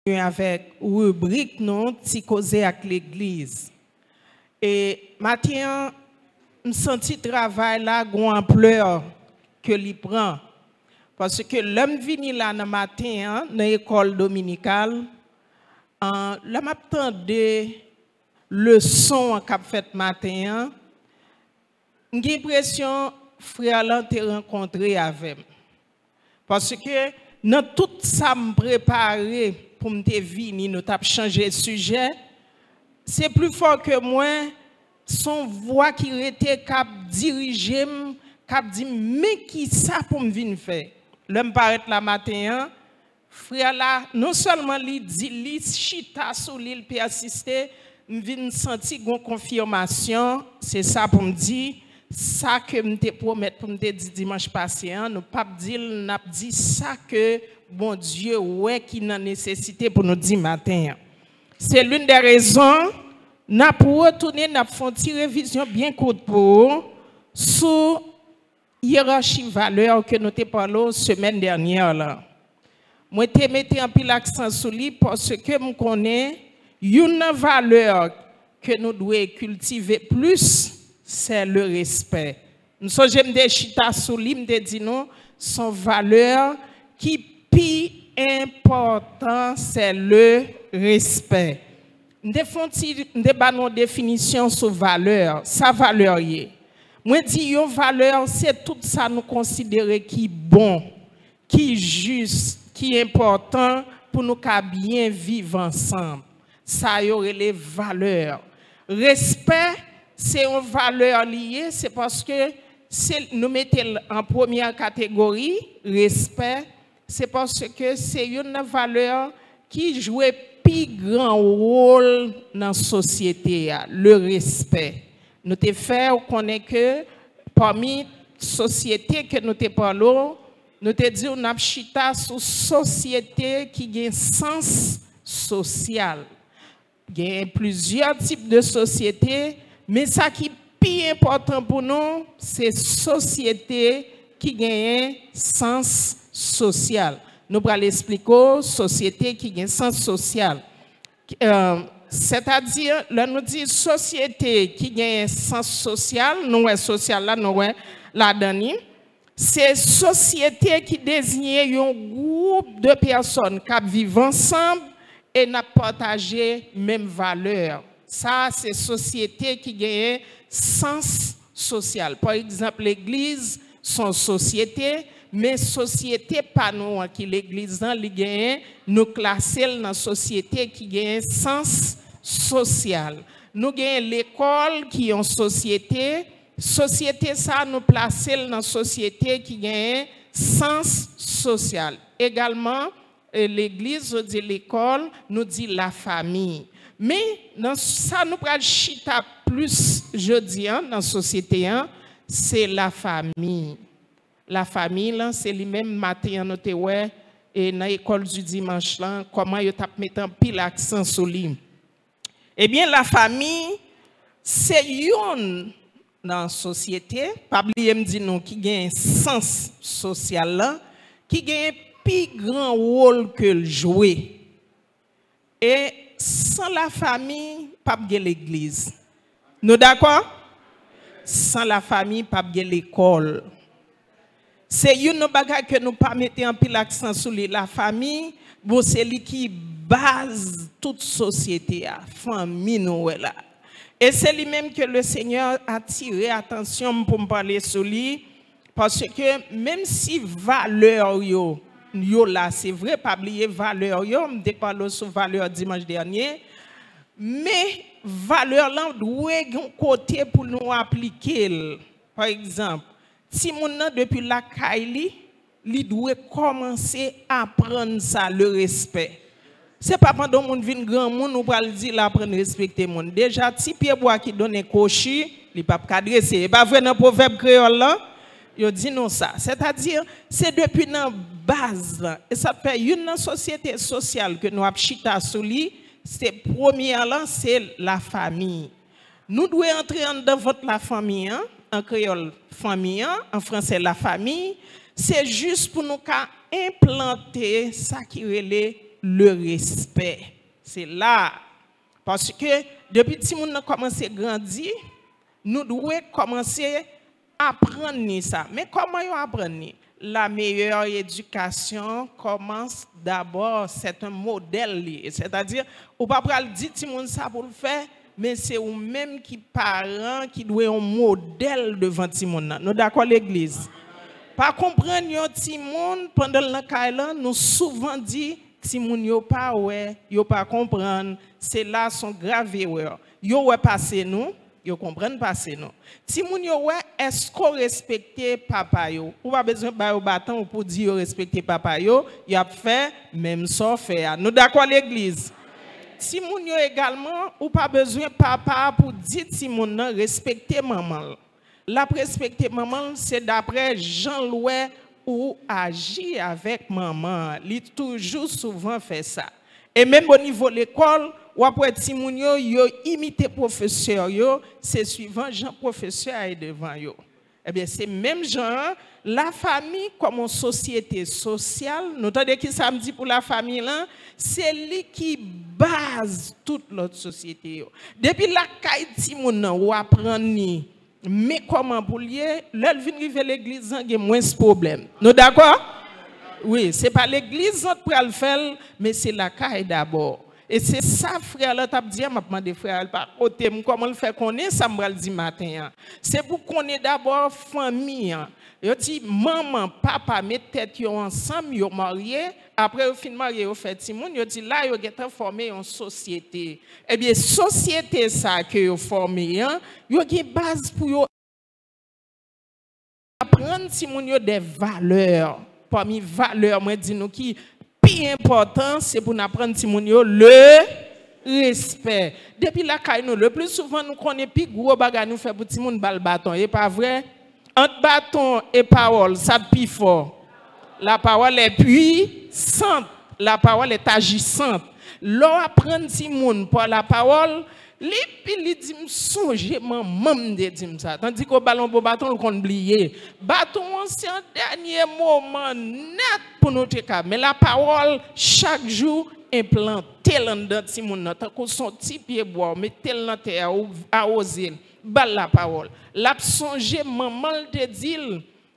avec rubrique non si causer avec l'église. Et matin, me senti travail là gon ampleur que li prend parce que l'homme vini là dans matin dans l'école dominicale l'homme attendait leçon qu'a fait matin j'ai l'impression frère là te rencontré avec parce que dans tout ça me préparé pour me venir nous t'a changé de sujet c'est plus fort que moi son voix qui était cap diriger cap dit mais qui ça pour me venir faire l'homme paraît la matin frère là non seulement li dit li chita sur l'île puis assister me vinn sentir gon confirmation c'est ça pour me dire ça que me te promettre pour me dire dimanche passé nous pas dire n'a dit ça que bon Dieu ouais qui n'a nécessité pour nous dire matin c'est l'une des raisons n'a pour retourner n'a fait une révision bien courte pour sur hiérarchie valeur que nous t'ai parlé semaine dernière là. Moi t'ai metté un pile accent sur lui parce que me connais une valeur que nous devons cultiver plus c'est le respect. Nous sommes des chita sur lui me dit non son valeur qui plus important c'est le respect. Nous avons une définition sur valeur, sa valeur y est. Moi dis une valeur c'est tout ça nous considérer qui bon, qui juste, qui important pour nous bien vivre ensemble. Ça y aurait les valeurs. Respect c'est une valeur liée, c'est parce que nous mettons en première catégorie respect, c'est parce que c'est une valeur qui joue plus grand rôle dans la société, le respect. Nous te fait connaître que parmi sociétés que nous te parlons, nous te dit on a chita sur société qui a un sens social. Il y a plusieurs types de sociétés, mais ça qui est plus important pour nous, c'est société qui a un sens social. Nous allons expliquer société qui a un sens social. C'est-à-dire, là nous dit société qui a un sens social, nous est social là, nous est la dernière. C'est société qui désigne un groupe de personnes qui vivent ensemble et n'a partagé même valeur. Ça, c'est société qui a un sens social. Par exemple, l'église, son société, mais société pas nous qui l'église dans nous classer dans la société qui a un sens social. Nous avons l'école qui est une société, société ça nous placer dans la société qui a un sens social. Également l'église dit l'école, nous dit la famille. Mais dans ça nous pral chita plus jeudi dans la société c'est la famille. La famille, c'est lui-même matin, noté ouais, et dans l'école du dimanche, là, comment il tape mettant pile accent sur lui. Eh bien, la famille, c'est une dans la société, pas oublier me dire non, qui a un sens social, là, qui a un plus grand rôle que le jouer. Et sans la famille, pas de l'église. Nous d'accord? Sans la famille, pas de l'école. C'est une bagage que nous pas mettre en pile accent sur la famille, bon c'est lui qui base toute société, la famille nous là. Et c'est lui-même que le Seigneur a tiré attention pour me parler sur lui parce que même si valeur yo là c'est vrai pas oublier valeur yo, me parlé sur valeur dimanche dernier, mais valeur là doit un côté pour nous appliquer. Par exemple si mon nan depuis la Kaili, il doit commencer à apprendre ça, le respect. C'est pas pendant mon vin grand monde nous va le dire apprendre à respecter monde. Déjà ti pied bois qui donne cochi, il pas cadresser. Pas vrai dans proverbe créole là, il dit non ça. C'est-à-dire c'est depuis dans base là et ça fait une société sociale que nous a chita sur lui, c'est première là c'est la famille. Nous devons entrer dans votre la famille hein? En créole famille, en français la famille, c'est juste pour nous implanter ça qui relève le respect. C'est là. Parce que depuis que nous avons commencé à grandir, nous devons commencer à apprendre ça. Mais comment apprendre? La meilleure éducation commence d'abord, c'est un modèle. C'est-à-dire, on ne peut pas dire que ça pour le faire, mais c'est vous-même qui parents qui doit un modèle devant tout le monde. Nous d'accord l'église. Pas comprendre yon ti moun pendant le cas nous souvent dit si moun yo pas ouais, yo pas comprendre, c'est là son grave erreur. Yo ouais passer nous, yo comprendre passer nous. Si moun yo ouais est-ce qu'on respecte papa yo? Ou pas besoin ba yo bâton pour dire yo respecter papa yo, y a fait même ça fait. Nous d'accord l'église. Si moun yo également ou pas besoin papa pour dire si moun nan respecter maman. La respecter maman, c'est d'après Jean-Louis ou agir avec maman. Il toujours souvent fait ça. Et même au niveau de l'école, ou après Timoun yo imite professeur yo, c'est suivant Jean professeur est devant yo. Eh bien c'est même genre la famille comme une société sociale, nous entendez qui ça me dit pour la famille là, c'est lui qui base toute l'autre société yo. Depuis la caille Timoun ou apprendre ni mais comment pour lier, là vient arriver l'église, il y a moins de problèmes. Nous d'accord? Oui, c'est pas l'église qui va le faire, mais c'est la caille d'abord. Et c'est ça, frère, là, tu as dit, m'a demandé, frère, par côté, comment le faire qu'on est, ça me le dit matin. C'est pour qu'on ait d'abord famille. Yo dit, maman, papa, mettez tête ensemble, yo marié. Après, yo fin marié, yo fait Timon, yo dit, là, yo get formé en société. Eh bien, société, ça, que yo formé, yo gen base pour yo apprendre Timon yo des valeurs. Parmi valeurs, moi, dis nous qui, plus important, c'est pour nous apprendre Timon yo le respect. Depuis la caille, nous, le plus souvent, nous connaissons plus gros bagage nous fait pour Timon bal bâton. Et pas vrai? Entre bâton et parole, ça de plus fort. La parole est puissante. La parole est agissante. L'on apprend si moun par la parole, li dit songe maman de dit ça. Tandis qu'au ballon pour bâton, on oublié. Bâton c'est un dernier moment net pour notre cas. Mais la parole chaque jour implantée dans si moun tant qu'on son petit pied bois, mettez dans terre arroser. Bal la parole. La songe maman te dit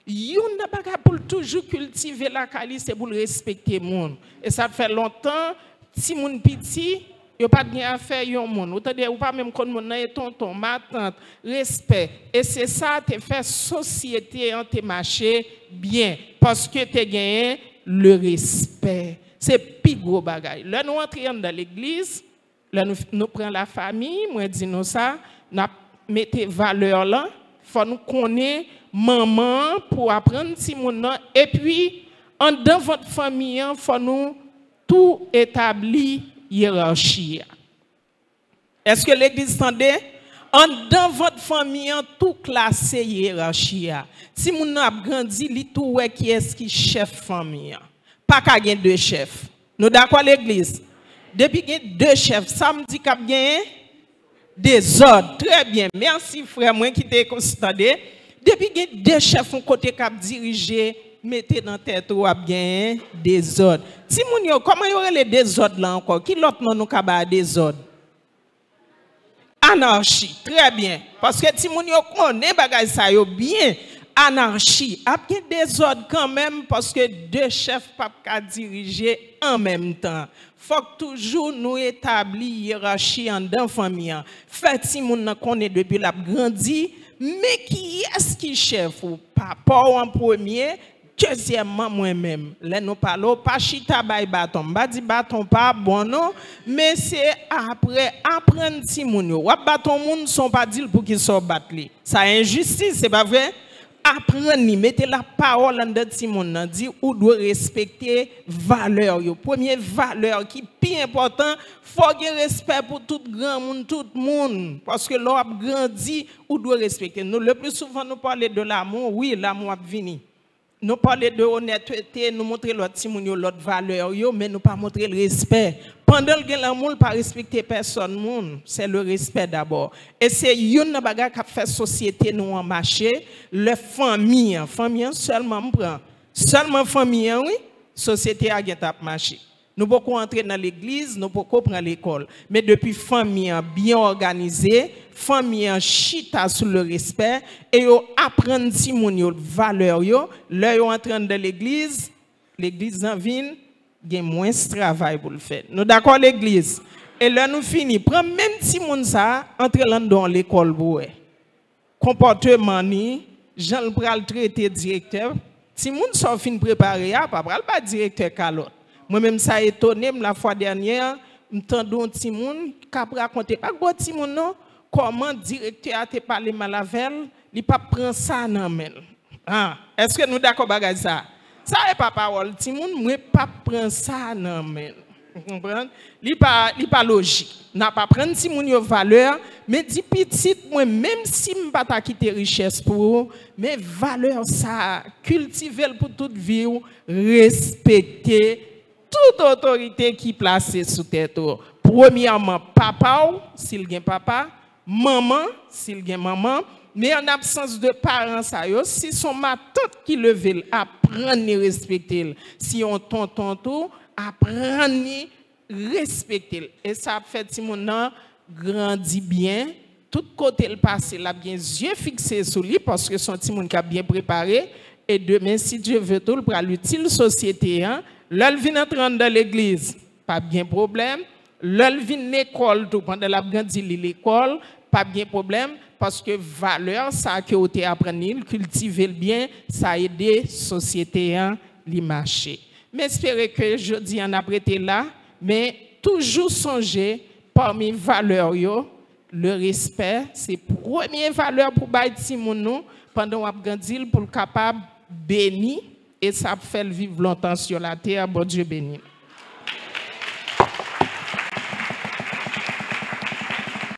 yon n'a pas pour toujours cultiver la qualité, c'est pour le respecter monde. Et ça fait longtemps si moun petit, yo pas bien à faire yon monde. Ou pas même kon moun nan tonton, ma tante, respect. Et c'est ça te fait société en te marcher bien parce que te gagné le respect. C'est plus gros bagay. Là nous entrons dans l'église, là nous prenons la famille, moi dis nous ça, n'a mettez valeur là, faut nous connaître maman pour apprendre si mon nom et puis en dans votre famille, faut nous tout établir hiérarchie. Est-ce que l'église entendait? En dans votre famille, tout classé hiérarchie. Si mon a grandi, li tout ouais qui est qui chef famille. Pas qu'à gagner deux chefs. Nous d'accord l'église? Depuis qu'il y a deux chefs, ça me dit qu'il y a gagné des ordres. Très bien. Merci frère moi qui t'ai constaté. Depuis que deux chefs ont côté cap diriger, mettez dans tête ou a bien des ordres. Si moun yo comment y aurait les désordres là encore? Qui l'autre non nous kaba désordre? Anarchie. Très bien. Parce que si moun yo connaît bagay ça yo bien, anarchie. A bien désordre quand même parce que deux chefs pas ka diriger en même temps. Faut que toujours nous établir hiérarchie en dans famille. Fait si moun connaît depuis la grandi, mais qui est-ce qui chef ou papa en premier, deuxièmement moi-même. Là nous parlons pas chita bay bâton, pas di bâton pas bon non, mais c'est après apprendre si moun yo. Ou bâton moun sont pas dit pour qu'ils soient battus. Ça injustice, c'est pas vrai? Apprenez, mettez la parole en dedans si mon dit ou doit respecter valeur. Première valeur qui est plus important, faut qu'il respect pour tout grand monde, tout le monde. Parce que l'on a grandi, ou doit respecter. Nous, le plus souvent, nous parlons de l'amour. Oui, l'amour a venu. Nous parlons de honnêteté, nous montrons l'autre timounio, l'autre valeur, mais nous pas montrer le respect. Pendant que l'amour, ne pas respecter personne, c'est le respect d'abord. Et c'est une bagarre qui fait société nous en marché, le famille seulement prend. Seulement famille, oui, société a gagné marché. Nous pouvons entrer dans l'église, nous pouvons prendre l'école. Mais depuis famille bien organisée, famille chita sur le respect, et yo apprendre si moun yo valeur yo, là yo entrer dans l'église en ville, il y a moins de travail pour le faire. Nous d'accord l'église. Et là nous finissons, prends même si moun ça, entrer dans l'école pour comportement ni, Jean pral traiter directeur, si moun sont fin préparé, pas pral pas directeur calot. Moi-même, ça étonné, la fois dernière, m'entendons un petit monde qui a raconté, pas un petit monde, non, comment le directeur a parlé mal avec elle, il n'a pas pris ça dans la ah, est-ce que nous d'accord avec ça? Ça n'est pas parole, petit monde, moi, pas prendre ça dans la vous comprenez? Il n'est pas logique. N'a pas prendre si moun yo valeur, mais dit petit, moi, même si je ne pas ta quitter richesse pour vous, mais valeur ça, cultiver pour toute vie, respecter toute autorité qui est placée sous tête. Premièrement, papa, s'il y a papa, maman, s'il y a maman, mais en absence de parents, si son ma tante qui leve, apprendre à respecter. Si on tonton tout, apprendre à respecter. Et ça fait que mon nom grandit bien. Tout côté le passé, il a bien yeux fixés sur lui parce que son petit monde qui a bien préparé. Et demain, si Dieu veut tout, pour l'utile société, hein, l'ol vient entrer dans l'église, pas bien problème. L'ol vient l'école, tout pendant la grandi l'école, pas bien problème, parce que valeur, ça que vous appris, cultiver le bien, ça aide la société à marcher. Mais j'espère que je dis en apprêté là, mais toujours songer parmi les valeurs, le respect, c'est la première valeur pour bâtir mon pendant qu'on a grandi pour le capable béni et ça fait vivre longtemps sur la terre, bon Dieu béni.